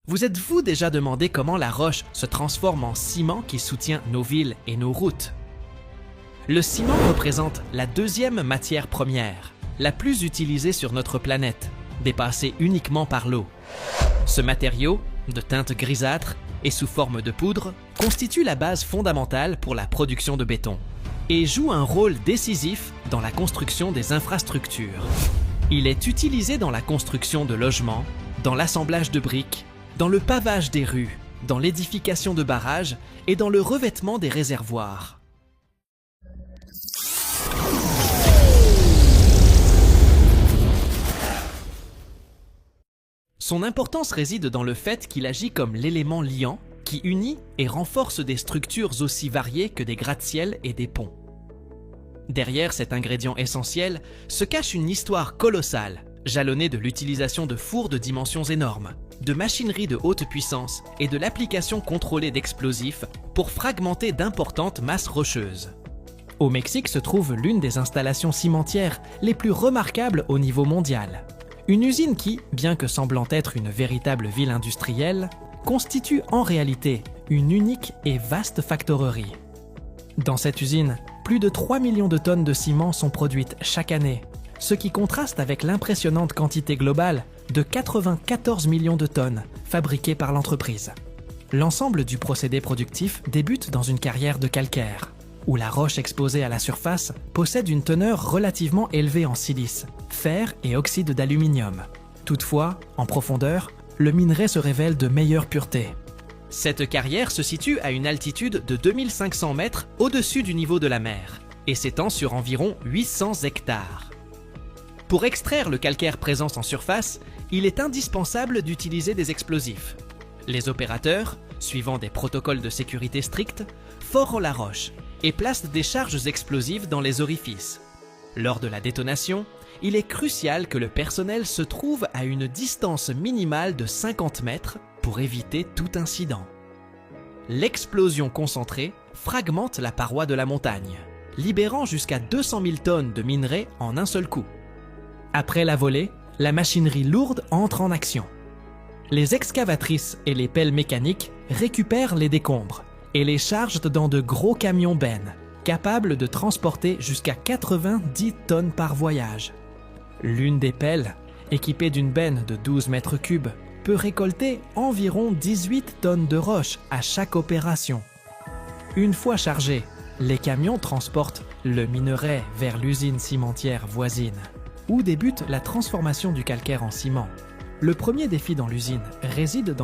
Vous êtes-vous déjà demandé comment la roche se transforme en ciment qui soutient nos villes et nos routes? Le ciment représente la deuxième matière première, la plus utilisée sur notre planète, dépassée uniquement par l'eau. Ce matériau, de teinte grisâtre et sous forme de poudre, constitue la base fondamentale pour la production de béton et joue un rôle décisif dans la construction des infrastructures. Il est utilisé dans la construction de logements, dans l'assemblage de briques, dans le pavage des rues, dans l'édification de barrages et dans le revêtement des réservoirs. Son importance réside dans le fait qu'il agit comme l'élément liant qui unit et renforce des structures aussi variées que des gratte-ciel et des ponts. Derrière cet ingrédient essentiel se cache une histoire colossale, jalonnée de l'utilisation de fours de dimensions énormes, de machinerie de haute puissance et de l'application contrôlée d'explosifs pour fragmenter d'importantes masses rocheuses. Au Mexique se trouve l'une des installations cimentières les plus remarquables au niveau mondial. Une usine qui, bien que semblant être une véritable ville industrielle, constitue en réalité une unique et vaste factorerie. Dans cette usine, plus de 3 millions de tonnes de ciment sont produites chaque année, ce qui contraste avec l'impressionnante quantité globale de 94 millions de tonnes fabriquées par l'entreprise. L'ensemble du procédé productif débute dans une carrière de calcaire, où la roche exposée à la surface possède une teneur relativement élevée en silice, fer et oxyde d'aluminium. Toutefois, en profondeur, le minerai se révèle de meilleure pureté. Cette carrière se situe à une altitude de 2500 mètres au-dessus du niveau de la mer et s'étend sur environ 800 hectares. Pour extraire le calcaire présent en surface, il est indispensable d'utiliser des explosifs. Les opérateurs, suivant des protocoles de sécurité stricts, forent la roche et placent des charges explosives dans les orifices. Lors de la détonation, il est crucial que le personnel se trouve à une distance minimale de 50 mètres pour éviter tout incident. L'explosion concentrée fragmente la paroi de la montagne, libérant jusqu'à 200 000 tonnes de minerai en un seul coup. Après la volée, la machinerie lourde entre en action. Les excavatrices et les pelles mécaniques récupèrent les décombres et les chargent dans de gros camions bennes, capables de transporter jusqu'à 90 tonnes par voyage. L'une des pelles, équipée d'une benne de 12 mètres cubes, peut récolter environ 18 tonnes de roche à chaque opération. Une fois chargés, les camions transportent le minerai vers l'usine cimentière voisine, où débute la transformation du calcaire en ciment. Le premier défi dans l'usine réside dans